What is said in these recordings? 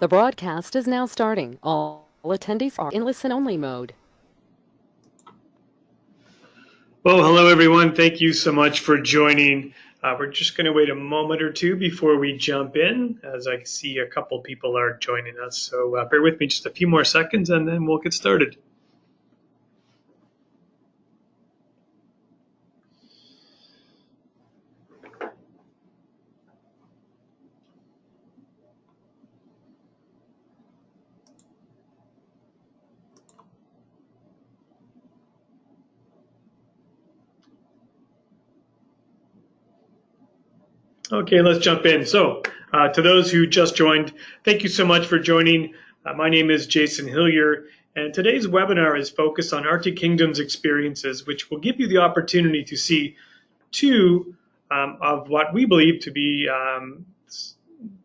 The broadcast is now starting. All attendees are in listen-only mode. Well, hello everyone. Thank you so much for joining. We're just going to wait a moment or two before we jump in, as I see a couple people are joining us. So bear with me just a few more seconds and then we'll get started. Okay, let's jump in. So to those who just joined, thank you so much for joining. My name is Jason Hillier, and today's webinar is focused on Arctic Kingdom's experiences, which will give you the opportunity to see two of what we believe to be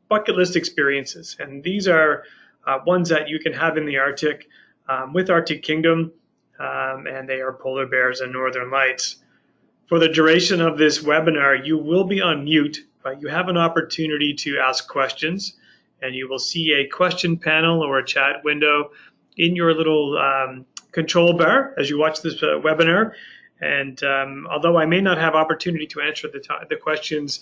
bucket list experiences. And these are ones that you can have in the Arctic with Arctic Kingdom, and they are polar bears and northern lights. For the duration of this webinar, you will be on mute, but you have an opportunity to ask questions, and you will see a question panel or a chat window in your little control bar as you watch this webinar. And although I may not have opportunity to answer the questions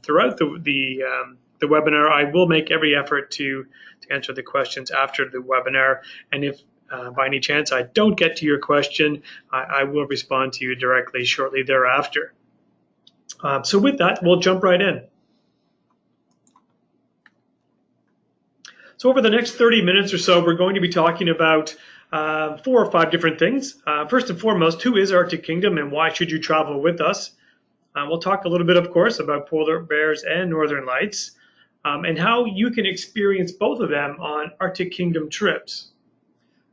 throughout the webinar, I will make every effort to answer the questions after the webinar. And if by any chance I don't get to your question, I will respond to you directly shortly thereafter. So with that, we'll jump right in. So over the next 30 minutes or so, we're going to be talking about 4 or 5 different things. First and foremost, who is Arctic Kingdom and why should you travel with us? We'll talk a little bit, of course, about polar bears and northern lights, and how you can experience both of them on Arctic Kingdom trips.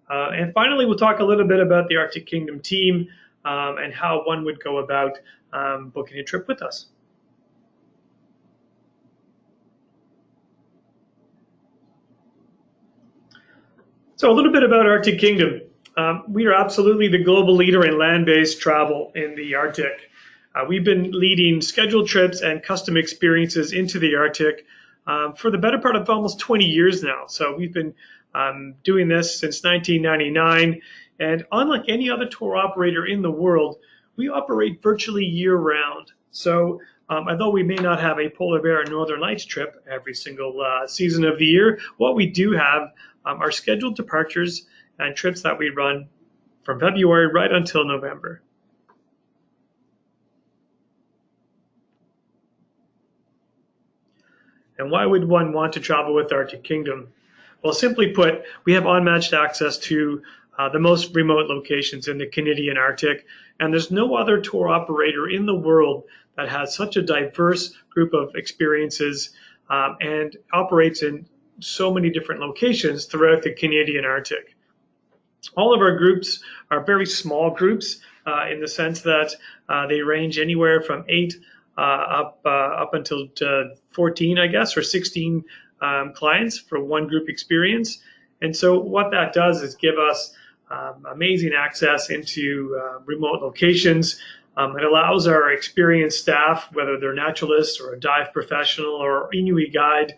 And finally, we'll talk a little bit about the Arctic Kingdom team and how one would go about booking a trip with us. So a little bit about Arctic Kingdom. We are absolutely the global leader in land-based travel in the Arctic. We've been leading scheduled trips and custom experiences into the Arctic for the better part of almost 20 years now. So we've been doing this since 1999, and unlike any other tour operator in the world, we operate virtually year-round. So although we may not have a polar bear and northern lights trip every single season of the year, what we do have are scheduled departures and trips that we run from February right until November. And why would one want to travel with Arctic Kingdom? Well, simply put, we have unmatched access to the most remote locations in the Canadian Arctic, and there's no other tour operator in the world that has such a diverse group of experiences and operates in so many different locations throughout the Canadian Arctic. All of our groups are very small groups in the sense that they range anywhere from 8 up until 14, I guess, or 16 clients for one group experience. And so what that does is give us amazing access into remote locations. It allows our experienced staff, whether they're naturalists or a dive professional or Inuit guide,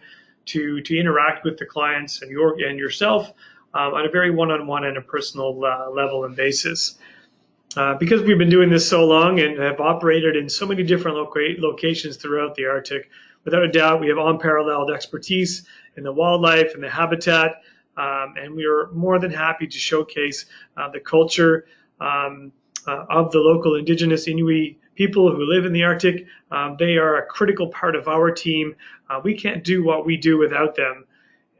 to interact with the clients and yourself on a very one-on-one and a personal level and basis. Because we've been doing this so long and have operated in so many different locations throughout the Arctic, without a doubt, we have unparalleled expertise in the wildlife and the habitat, and we are more than happy to showcase the culture of the local Indigenous Inuit people who live in the Arctic. They are a critical part of our team. We can't do what we do without them.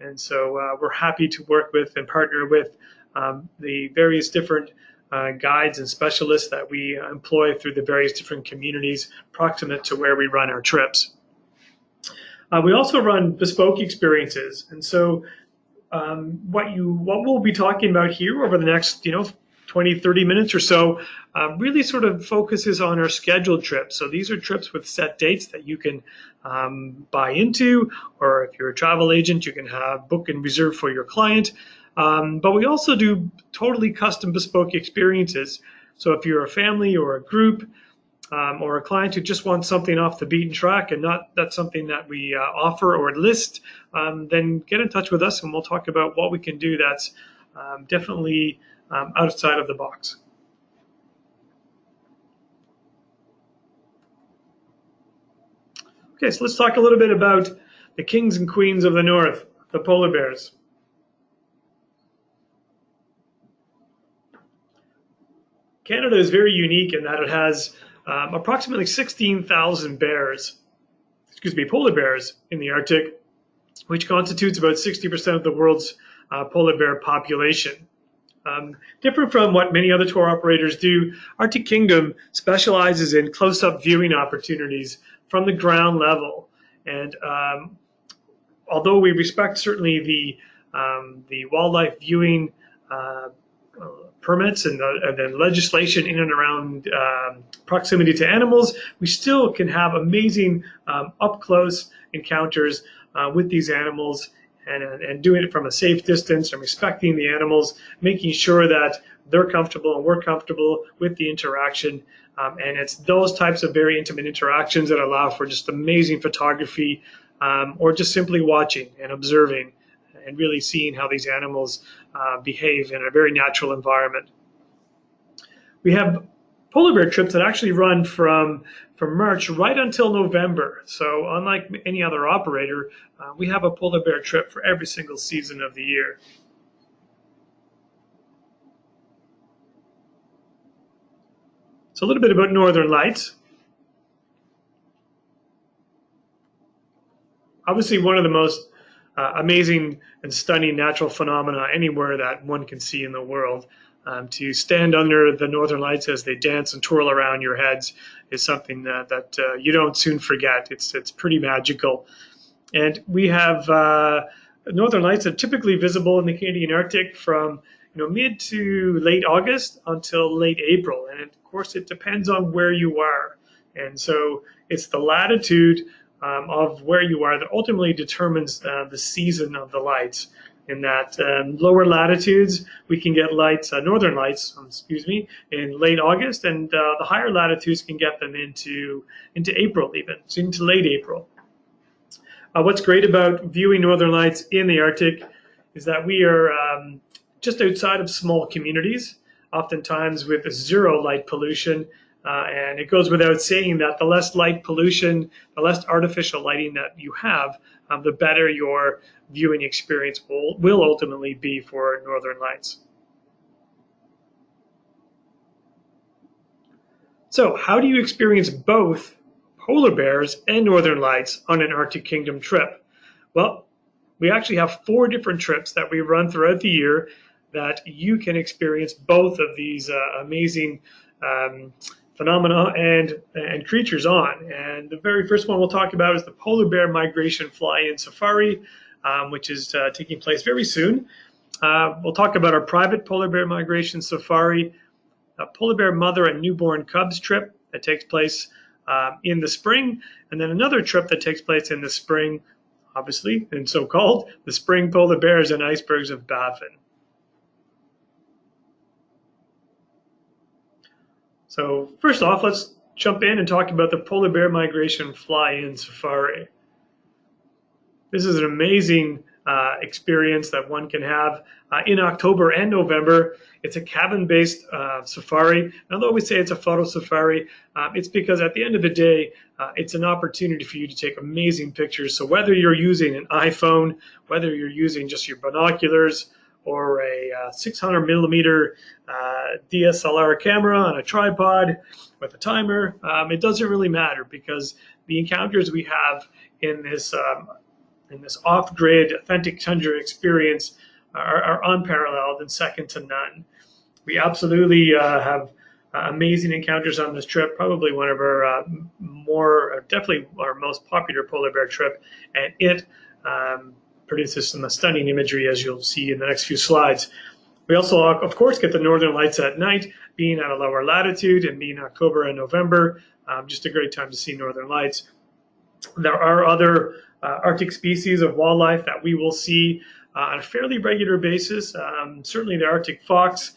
And so we're happy to work with and partner with the various different guides and specialists that we employ through the various different communities proximate to where we run our trips. We also run bespoke experiences, and so what we'll be talking about here over the next 20, 30 minutes or so really sort of focuses on our scheduled trips. So these are trips with set dates that you can buy into, or if you're a travel agent, you can have book and reserve for your client. But we also do totally custom bespoke experiences. So if you're a family or a group, or a client who just wants something off the beaten track and not that's something that we offer or list, then get in touch with us and we'll talk about what we can do that's definitely outside of the box. Okay, so let's talk a little bit about the kings and queens of the north, the polar bears. Canada is very unique in that it has approximately 16,000 polar bears in the Arctic, which constitutes about 60% of the world's polar bear population. Different from what many other tour operators do, Arctic Kingdom specializes in close-up viewing opportunities from the ground level. And although we respect certainly the wildlife viewing permits and the legislation in and around proximity to animals, we still can have amazing up-close encounters with these animals and doing it from a safe distance and respecting the animals, making sure that they're comfortable and we're comfortable with the interaction. And it's those types of very intimate interactions that allow for just amazing photography or just simply watching and observing and really seeing how these animals behave in a very natural environment. We have polar bear trips that actually run from March right until November. So unlike any other operator, we have a polar bear trip for every single season of the year. So a little bit about Northern Lights. Obviously one of the most amazing and stunning natural phenomena anywhere that one can see in the world. To stand under the Northern Lights as they dance and twirl around your heads is something that you don't soon forget. It's pretty magical. And we have Northern Lights are typically visible in the Canadian Arctic from mid to late August until late April. And of course, it depends on where you are. And so it's the latitude of where you are that ultimately determines the season of the lights. In that lower latitudes, we can get lights, Northern Lights, in late August, and the higher latitudes can get them into April even, so into late April. What's great about viewing Northern Lights in the Arctic is that we are just outside of small communities, oftentimes with zero light pollution. And it goes without saying that the less light pollution, the less artificial lighting that you have, the better your viewing experience will ultimately be for Northern Lights. So how do you experience both polar bears and Northern Lights on an Arctic Kingdom trip? Well, we actually have 4 different trips that we run throughout the year that you can experience both of these amazing phenomena and creatures on. And the very first one we'll talk about is the Polar Bear Migration Fly-In Safari, which is taking place very soon. We'll talk about our private Polar Bear Migration Safari, a Polar Bear Mother and Newborn Cubs trip that takes place in the spring, and then another trip that takes place in the spring, obviously, and so called, the Spring Polar Bears and Icebergs of BAFFIN. So first off, let's jump in and talk about the Polar Bear Migration Fly-In Safari. This is an amazing experience that one can have in October and November. It's a cabin-based safari. And although we say it's a photo safari, it's because at the end of the day, it's an opportunity for you to take amazing pictures. So whether you're using an iPhone, whether you're using just your binoculars, or a 600 millimeter DSLR camera on a tripod with a timer, it doesn't really matter because the encounters we have in this off-grid authentic tundra experience are unparalleled and second to none. We absolutely have amazing encounters on this trip, probably one of our definitely our most popular polar bear trip, and it produces some stunning imagery, as you'll see in the next few slides. We also, of course, get the Northern Lights at night, being at a lower latitude and being October and November. Just a great time to see Northern Lights. There are other Arctic species of wildlife that we will see on a fairly regular basis. Certainly the Arctic fox,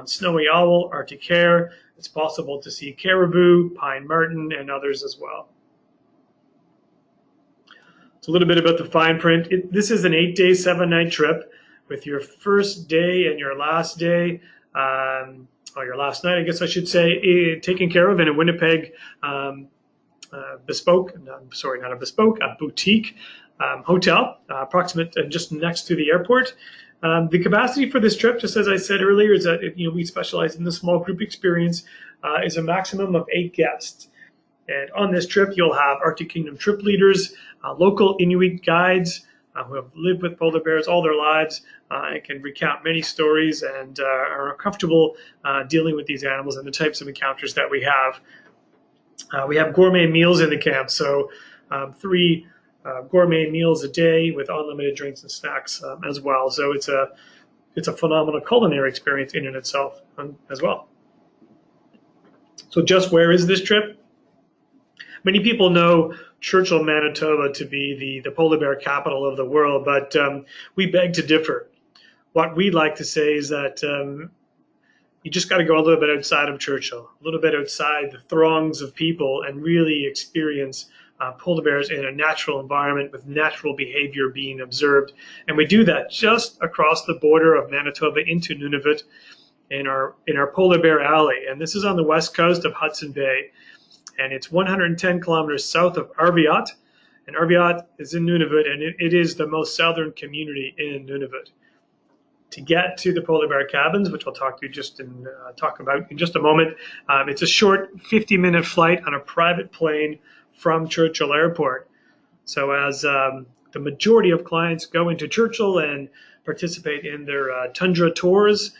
snowy owl, Arctic hare. It's possible to see caribou, pine marten, and others as well. It's a little bit about the fine print. This is an 8-day, 7-night trip with your first day and your last day, or your last night, I guess I should say, taken care of in a Winnipeg bespoke, sorry, not a bespoke, a boutique hotel, approximate just next to the airport. The capacity for this trip, just as I said earlier, is that we specialize in the small group experience, is a maximum of 8 guests. And on this trip, you'll have Arctic Kingdom trip leaders, local Inuit guides who have lived with polar bears all their lives and can recount many stories and are comfortable dealing with these animals and the types of encounters that we have. We have gourmet meals in the camp, so 3 gourmet meals a day with unlimited drinks and snacks as well. So it's a phenomenal culinary experience in and itself as well. So just where is this trip? Many people know Churchill, Manitoba to be the polar bear capital of the world, but we beg to differ. What we like to say is that you just got to go a little bit outside of Churchill, a little bit outside the throngs of people and really experience polar bears in a natural environment with natural behavior being observed. And we do that just across the border of Manitoba into Nunavut in our polar bear alley. And this is on the west coast of Hudson Bay. And it's 110 kilometers south of Arviat. And Arviat is in Nunavut, and it is the most southern community in Nunavut. To get to the polar bear cabins, which I'll talk about in just a moment, it's a short 50-minute flight on a private plane from Churchill Airport. So as the majority of clients go into Churchill and participate in their tundra tours,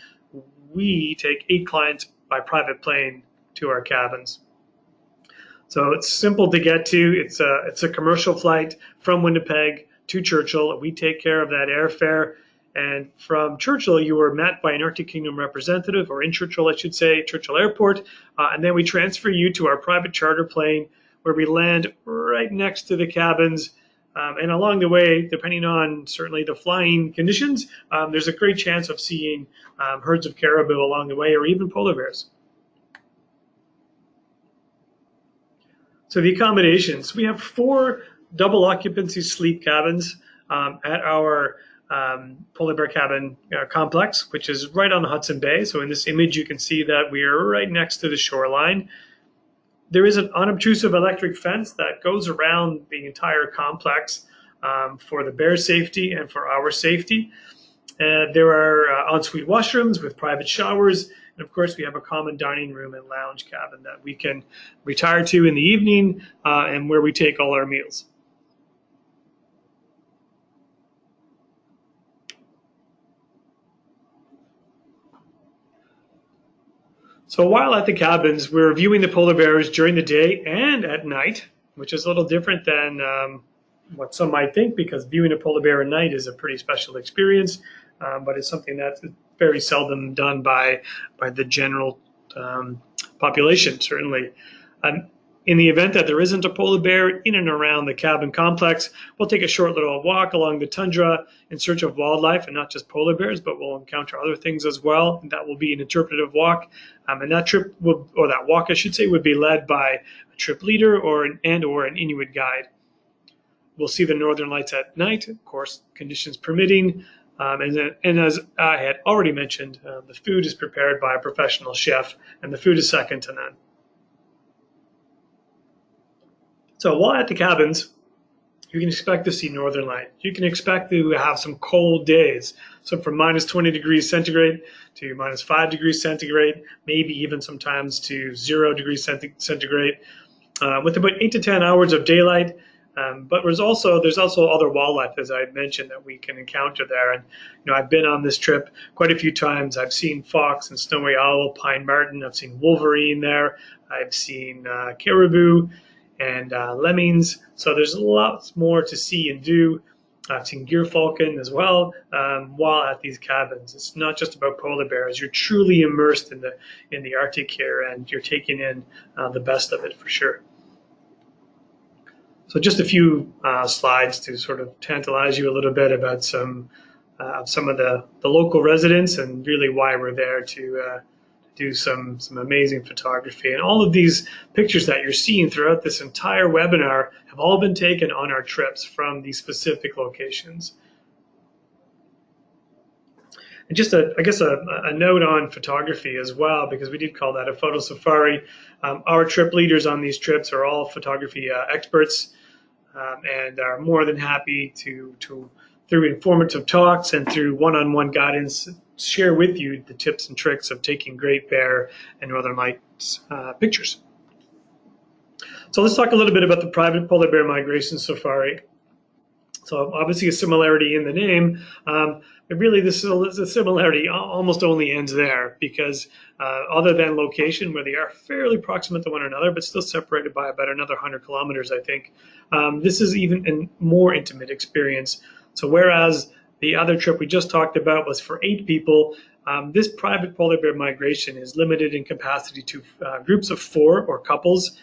we take 8 clients by private plane to our cabins. So it's simple to get to. It's a commercial flight from Winnipeg to Churchill. We take care of that airfare. And from Churchill, you were met by an Arctic Kingdom representative, or in Churchill, I should say, Churchill Airport. And then we transfer you to our private charter plane where we land right next to the cabins. And along the way, depending on certainly the flying conditions, there's a great chance of seeing herds of caribou along the way, or even polar bears. So the accommodations, we have 4 double occupancy sleep cabins at our polar bear cabin complex, which is right on the Hudson Bay. So in this image, you can see that we are right next to the shoreline. There is an unobtrusive electric fence that goes around the entire complex for the bear safety and for our safety. There are ensuite washrooms with private showers. And of course, we have a common dining room and lounge cabin that we can retire to in the evening and where we take all our meals. So while at the cabins, we're viewing the polar bears during the day and at night, which is a little different than what some might think, because viewing a polar bear at night is a pretty special experience, but it's something that's very seldom done by the general population, certainly. In the event that there isn't a polar bear in and around the cabin complex, we'll take a short little walk along the tundra in search of wildlife, and not just polar bears, but we'll encounter other things as well. And that will be an interpretive walk. And that trip, or that walk, I should say, would be led by a trip leader or an Inuit guide. We'll see the northern lights at night, of course, conditions permitting. And as I had already mentioned, the food is prepared by a professional chef, and the food is second to none. So while at the cabins, you can expect to see northern light. You can expect to have some cold days. So from minus 20 degrees centigrade to minus 5 degrees centigrade, maybe even sometimes to 0 degrees centigrade, with about 8 to 10 hours of daylight. But there's also other wildlife, as I mentioned, that we can encounter there. And I've been on this trip quite a few times. I've seen fox and snowy owl, pine marten. I've seen wolverine there. I've seen caribou and lemmings. So there's lots more to see and do. I've seen gyrfalcon as well while at these cabins. It's not just about polar bears. You're truly immersed in the Arctic here, and you're taking in the best of it for sure. So just a few slides to sort of tantalize you a little bit about some of some of the local residents, and really why we're there to do some amazing photography. And all of these pictures that you're seeing throughout this entire webinar have all been taken on our trips from these specific locations. And just I guess a note on photography as well, because we did call that a photo safari. Our trip leaders on these trips are all photography experts, and are more than happy to through informative talks and through one-on-one guidance, share with you the tips and tricks of taking Great Bear and Northern Lights pictures. So let's talk a little bit about the private polar bear migration safari. So obviously a similarity in the name, but really this is a similarity almost only ends there, because other than location, where they are fairly proximate to one another, but still separated by about another 100 kilometers, I think, this is even a more intimate experience. So whereas the other trip we just talked about was for 8 people, this private polar bear migration is limited in capacity to groups of 4 or couples.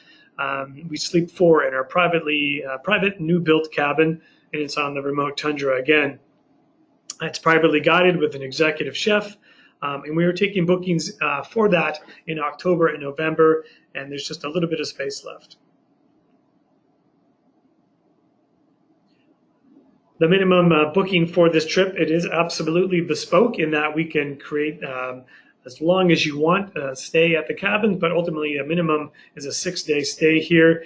We sleep 4 in our private new built cabin, and it's on the remote tundra again. It's privately guided with an executive chef, and we are taking bookings for that in October and November, and there's just a little bit of space left. The minimum booking for this trip, it is absolutely bespoke in that we can create as long as you want stay at the cabin, but ultimately a minimum is a 6-day stay here.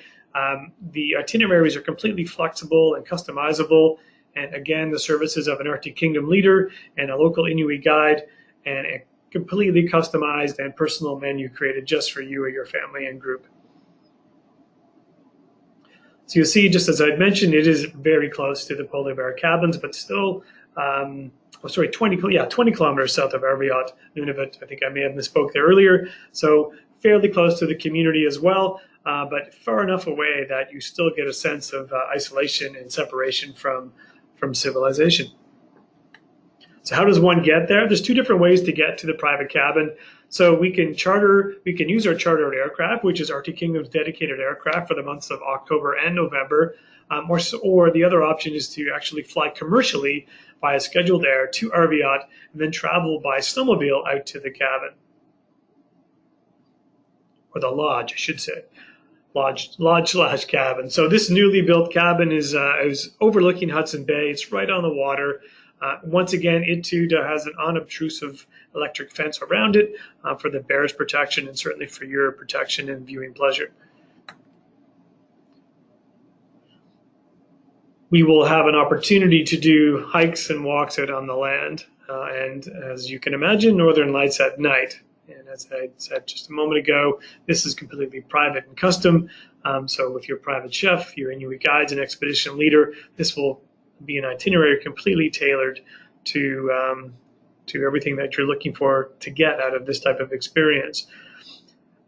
The itineraries are completely flexible and customizable, and again, the services of an Arctic Kingdom leader and a local Inuit guide, and a completely customized and personal menu created just for you or your family and group. So you'll see, just as I mentioned, it is very close to the polar bear cabins, but still, 20 kilometers south of Arviat, Nunavut. I think I may have misspoke there earlier. So fairly close to the community as well, but far enough away that you still get a sense of isolation and separation from civilization. So how does one get there? There's 2 different ways to get to the private cabin. So we can use our chartered aircraft, which is Arctic Kingdom's dedicated aircraft for the months of October and November, or the other option is to actually fly commercially by a scheduled air to Arviat and then travel by snowmobile out to the cabin, or the lodge, I should say. Lodge/cabin. So this newly built cabin is overlooking Hudson Bay. It's right on the water. Once again, it too has an unobtrusive electric fence around it for the bear's protection, and certainly for your protection and viewing pleasure. We will have an opportunity to do hikes and walks out on the land, and as you can imagine, Northern Lights at night. And as I said just a moment ago, this is completely private and custom. So with your private chef, your Inuit guides, and expedition leader, this will be an itinerary completely tailored to everything that you're looking for to get out of this type of experience.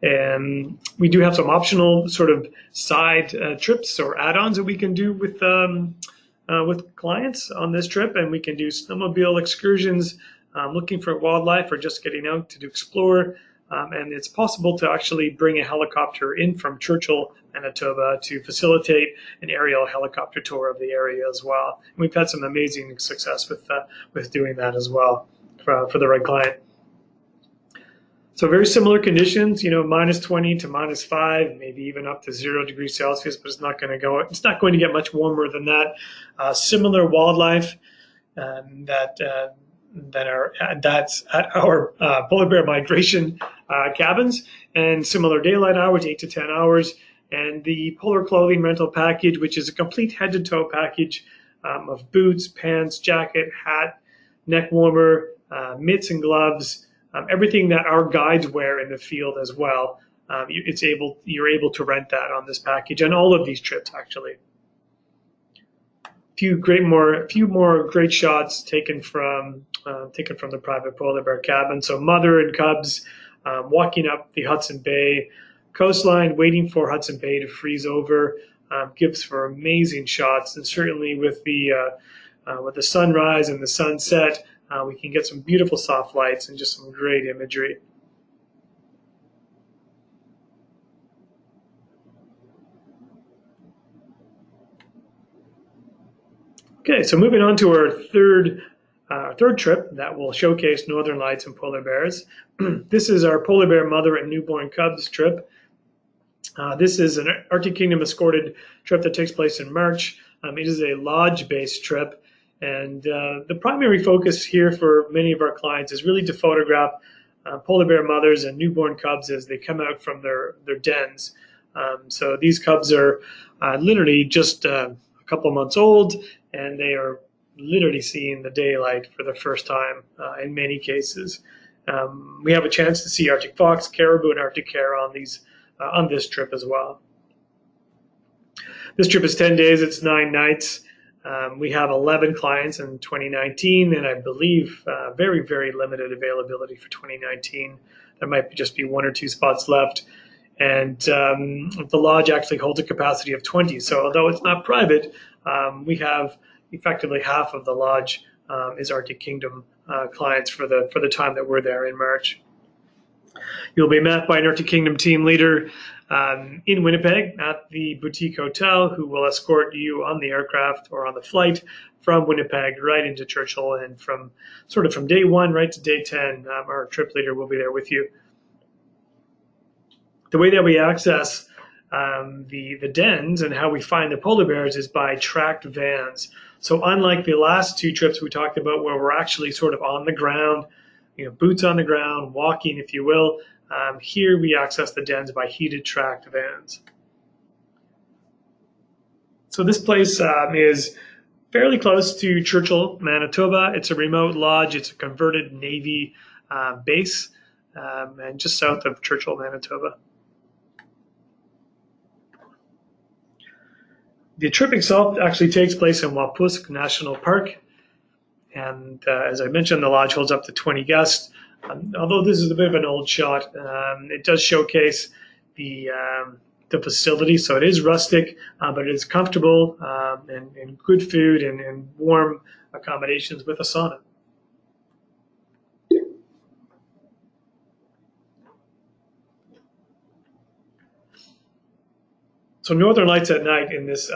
And we do have some optional sort of side trips or add-ons that we can do with clients on this trip, and we can do snowmobile excursions, looking for wildlife or just getting out to explore. And it's possible to actually bring a helicopter in from Churchill, Manitoba, to facilitate an aerial helicopter tour of the area as well. And we've had some amazing success with doing that as well for the right client. So very similar conditions, minus 20 to minus 5, maybe even up to 0 degrees Celsius, but it's not going to get much warmer than that. Similar wildlife that's at our polar bear migration cabins, and similar daylight hours, 8 to 10 hours, and the polar clothing rental package, which is a complete head to toe package of boots, pants, jacket, hat, neck warmer, mitts and gloves, everything that our guides wear in the field as well. You're able to rent that on this package and all of these trips actually. Few more great shots taken from the private polar bear cabin. So mother and cubs walking up the Hudson Bay coastline, waiting for Hudson Bay to freeze over, gives for amazing shots. And certainly with the sunrise and the sunset, we can get some beautiful soft lights and just some great imagery. Okay, so moving on to our third our third trip that will showcase northern lights and polar bears. This is our polar bear mother and newborn cubs trip. This is an Arctic Kingdom escorted trip that takes place in March. It is a lodge-based trip, and the primary focus here for many of our clients is really to photograph polar bear mothers and newborn cubs as they come out from their dens. So these cubs are literally just a couple months old, and they are literally seeing the daylight for the first time in many cases. We have a chance to see Arctic fox, caribou, and Arctic hare on this trip as well. This trip is 10 days, it's 9 nights. We have 11 clients in 2019, and I believe very, very limited availability for 2019. There might just be 1 or 2 spots left. And the lodge actually holds a capacity of 20. So although it's not private, we have effectively half of the lodge is Arctic Kingdom clients for the time that we're there in March. You'll be met by an Arctic Kingdom team leader in Winnipeg at the boutique hotel who will escort you on the aircraft or on the flight from Winnipeg right into Churchill, and from day 1 right to day 10, our trip leader will be there with you. The way that we access the dens and how we find the polar bears is by tracked vans. So unlike the last 2 trips we talked about where we're actually sort of on the ground, boots on the ground, walking, if you will, here we access the dens by heated tracked vans. So this place is fairly close to Churchill, Manitoba. It's a remote lodge. It's a converted Navy base, and just south of Churchill, Manitoba. The trip itself actually takes place in Wapusk National Park. And as I mentioned, the lodge holds up to 20 guests. Although this is a bit of an old shot, it does showcase the facility. So it is rustic, but it is comfortable and good food and warm accommodations with a sauna. So northern lights at night in this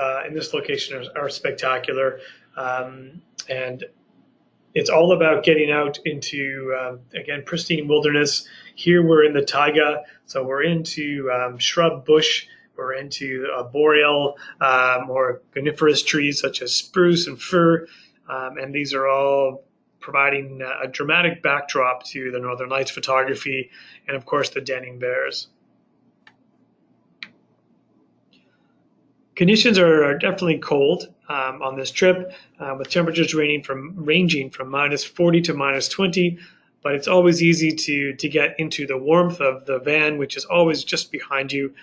location are spectacular, and it's all about getting out into, again, pristine wilderness. Here we're in the taiga, so we're into shrub bush, we're into boreal or coniferous trees such as spruce and fir, and these are all providing a dramatic backdrop to the northern lights photography, and of course the denning bears. Conditions are definitely cold on this trip, with temperatures ranging from -40 to -20, but it's always easy to get into the warmth of the van, which is always just behind you.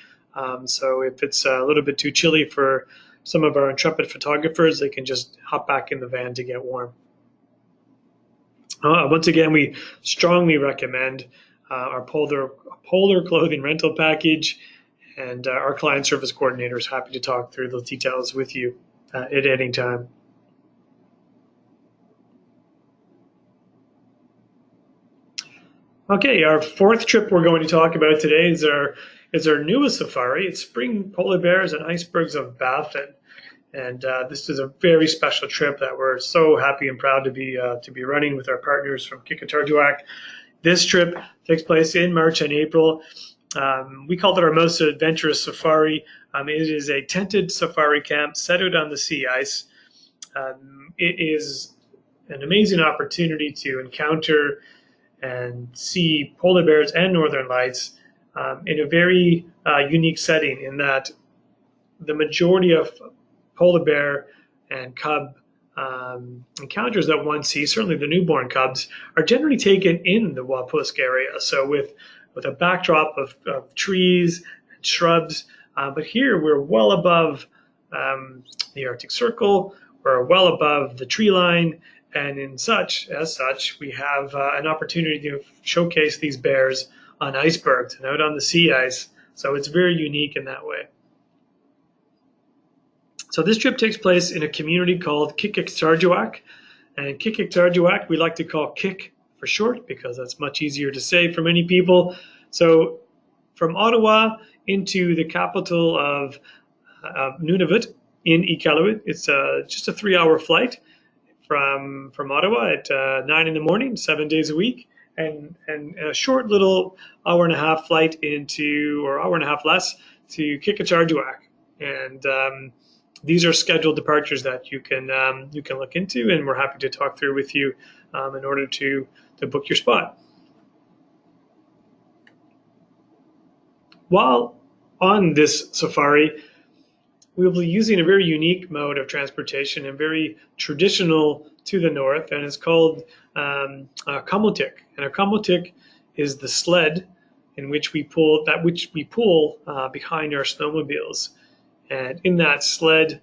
So if it's a little bit too chilly for some of our intrepid photographers, they can just hop back in the van to get warm. Once again, we strongly recommend our polar clothing rental package. And our client service coordinator is happy to talk through those details with you at any time. Okay, our 4th trip we're going to talk about today is our newest safari. It's Spring Polar Bears and Icebergs of BAFFIN. And this is a very special trip that we're so happy and proud to be running with our partners from Qikiqtarjuaq. This trip takes place in March and April. We called it our most adventurous safari. It is a tented safari camp set out on the sea ice. It is an amazing opportunity to encounter and see polar bears and northern lights in a very unique setting, in that the majority of polar bear and cub encounters that one sees, certainly the newborn cubs, are generally taken in the Wapusk area. So with a backdrop of trees and shrubs. But here we're well above the Arctic Circle, we're well above the tree line, and as such, we have an opportunity to showcase these bears on icebergs and out on the sea ice. So it's very unique in that way. So this trip takes place in a community called Qikiqtarjuaq. And Qikiqtarjuaq we like to call Kik for short, because that's much easier to say for many people. So from Ottawa into the capital of Nunavut in Iqaluit, it's just a 3-hour flight. from Ottawa at 9 in the morning, 7 days a week, and a short little hour-and-a-half flight into, or hour-and-a-half less, to Kikachardjuak. And these are scheduled departures that you can look into, and we're happy to talk through with you in order to book your spot. While on this safari, we will be using a very unique mode of transportation and very traditional to the north, and it's called a kamotik. And a kamotik is the sled in which we pull behind our snowmobiles. And in that sled,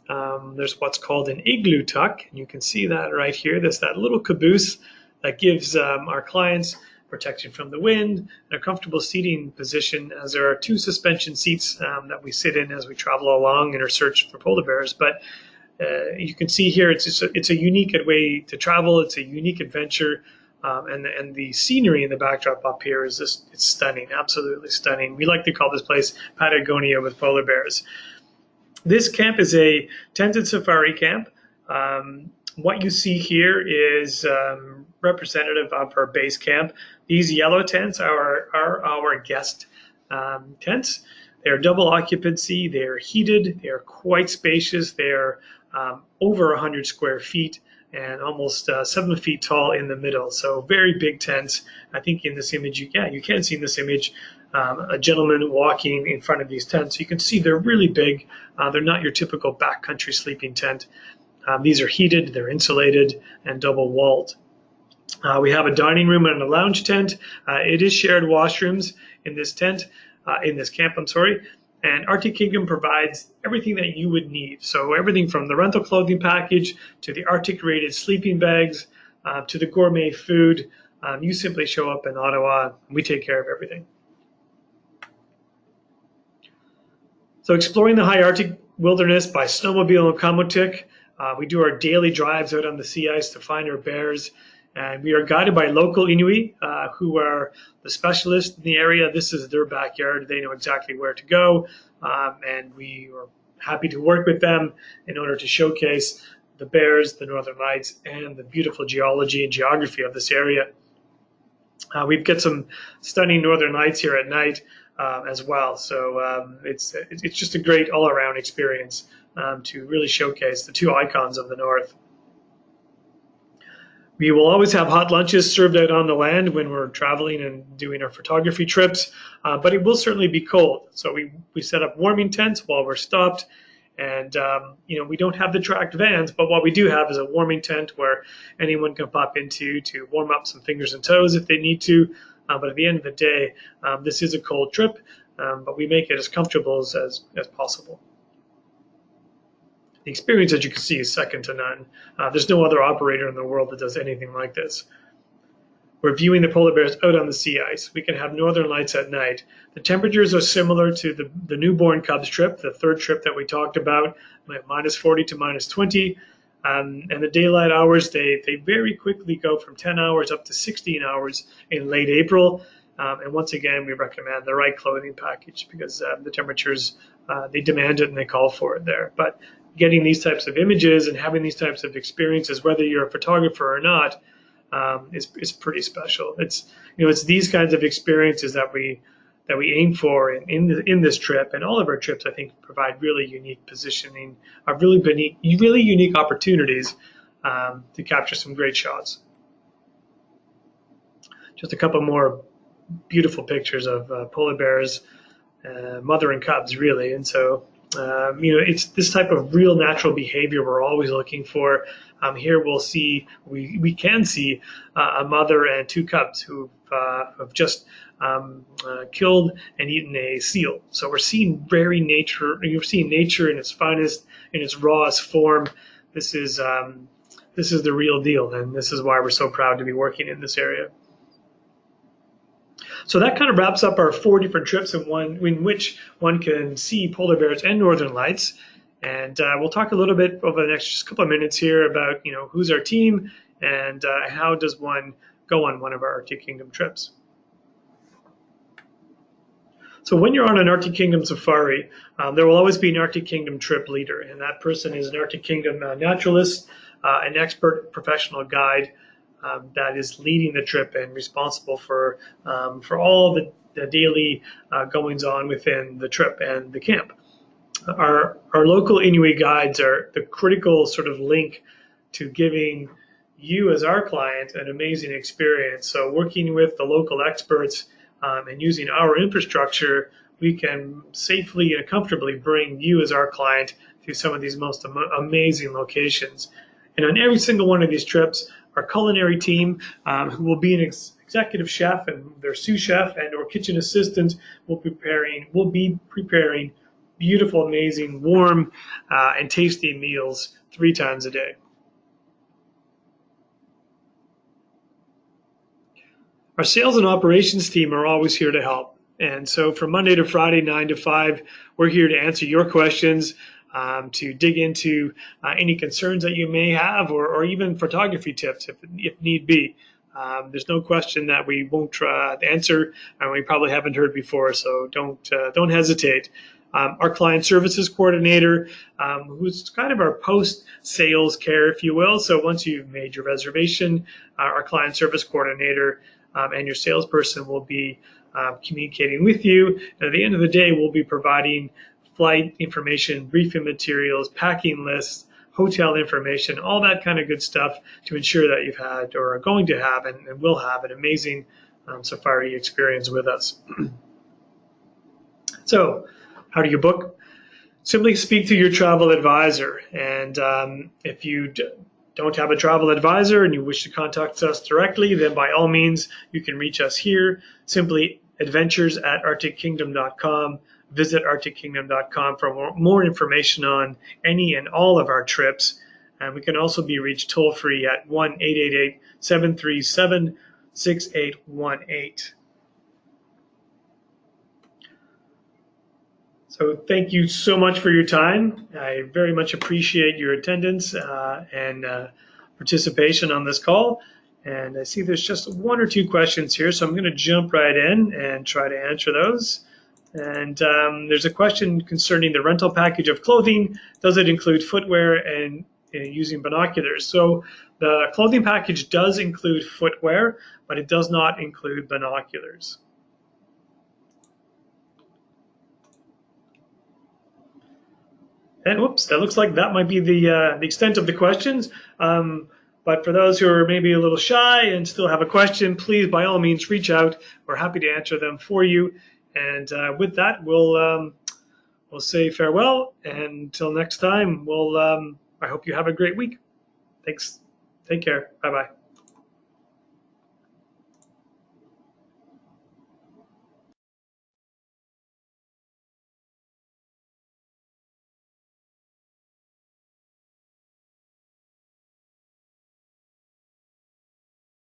there's what's called an igloo tuck, and you can see that right here. There's that little caboose that gives our clients protection from the wind and a comfortable seating position, as there are two suspension seats that we sit in as we travel along in our search for polar bears. But you can see here it's a unique way to travel. It's a unique adventure, and the scenery in the backdrop up here is just, it's stunning, absolutely stunning. We like to call this place Patagonia with polar bears. This camp is a tented safari camp. What you see here is representative of our base camp. These yellow tents are our guest tents. They're double occupancy, they're heated, they're quite spacious, they're over 100 square feet and almost 7 feet tall in the middle. So very big tents. I think in this image, you can see in this image a gentleman walking in front of these tents. You can see they're really big. They're not your typical backcountry sleeping tent. These are heated, they're insulated, and double walled. We have a dining room and a lounge tent. It is shared washrooms in this tent, in this camp, I'm sorry. And Arctic Kingdom provides everything that you would need. So everything from the rental clothing package to the Arctic rated sleeping bags to the gourmet food. You simply show up in Ottawa, and we take care of everything. So exploring the high Arctic wilderness by snowmobile and kamotik. We do our daily drives out on the sea ice to find our bears. And we are guided by local Inuit who are the specialists in the area. This is their backyard. They know exactly where to go. And we are happy to work with them in order to showcase the bears, the northern lights, and the beautiful geology and geography of this area. We've got some stunning northern lights here at night as well. So it's just a great all-around experience to really showcase the two icons of the north. We will always have hot lunches served out on the land when we're traveling and doing our photography trips, but it will certainly be cold. So we set up warming tents while we're stopped, and we don't have the tracked vans, but what we do have is a warming tent where anyone can pop into to warm up some fingers and toes if they need to. But at the end of the day, this is a cold trip, but we make it as comfortable as possible. The experience, as you can see, is second to none. There's no other operator in the world that does anything like this. We're viewing the polar bears out on the sea ice. We can have northern lights at night. The temperatures are similar to the newborn cubs trip, the third trip that we talked about, minus 40 to minus 20. And the daylight hours, they very quickly go from 10 hours up to 16 hours in late April. And once again, we recommend the right clothing package because the temperatures, they demand it and they call for it there. But getting these types of images and having these types of experiences, whether you're a photographer or not, is pretty special. It's these kinds of experiences that we aim for in this trip, and all of our trips, I think, provide really unique positioning, really unique opportunities to capture some great shots. Just a couple more beautiful pictures of polar bears, mother and cubs, really, and so. It's this type of real natural behavior we're always looking for. Here we can see a mother and two cubs who have just killed and eaten a seal. So we're seeing you're seeing nature in its finest, in its rawest form. This is the real deal, and this is why we're so proud to be working in this area. So that kind of wraps up our 4 different trips in which one can see polar bears and northern lights. And we'll talk a little bit over the next just couple of minutes here about who's our team and how does one go on one of our Arctic Kingdom trips. So when you're on an Arctic Kingdom safari, there will always be an Arctic Kingdom trip leader, and that person is an Arctic Kingdom naturalist an expert professional guide that is leading the trip and responsible for all the daily goings on within the trip and the camp. Our local Inuit guides are the critical sort of link to giving you as our client an amazing experience. So working with the local experts and using our infrastructure, we can safely and comfortably bring you as our client to some of these most amazing locations. And on every single one of these trips, our culinary team, who will be an executive chef and their sous chef and or kitchen assistant, will be preparing beautiful, amazing, warm, and tasty meals 3 times a day. Our sales and operations team are always here to help. And so from Monday to Friday, 9 to 5, we're here to answer your questions, to dig into any concerns that you may have, or even photography tips if need be. There's no question that we won't answer, and we probably haven't heard before, so don't hesitate. Our client services coordinator, who's kind of our post-sales care, if you will. So once you've made your reservation, our client service coordinator and your salesperson will be communicating with you. And at the end of the day, we'll be providing flight information, briefing materials, packing lists, hotel information, all that kind of good stuff to ensure that you've had or are going to have and will have an amazing safari experience with us. So, how do you book? Simply speak to your travel advisor. And if you don't have a travel advisor and you wish to contact us directly, then by all means, you can reach us here. Simply adventures@arctickingdom.com. Visit arctickingdom.com for more information on any and all of our trips. And we can also be reached toll-free at 1-888-737-6818. So thank you so much for your time. I very much appreciate your attendance and participation on this call. And I see there's just 1 or 2 questions here, so I'm going to jump right in and try to answer those. And there's a question concerning the rental package of clothing. Does it include footwear and using binoculars? So the clothing package does include footwear, but it does not include binoculars. And whoops, that looks like that might be the extent of the questions. But for those who are maybe a little shy and still have a question, please, by all means, reach out. We're happy to answer them for you. And with that, we'll say farewell. And until next time, I hope you have a great week. Thanks. Take care. Bye-bye.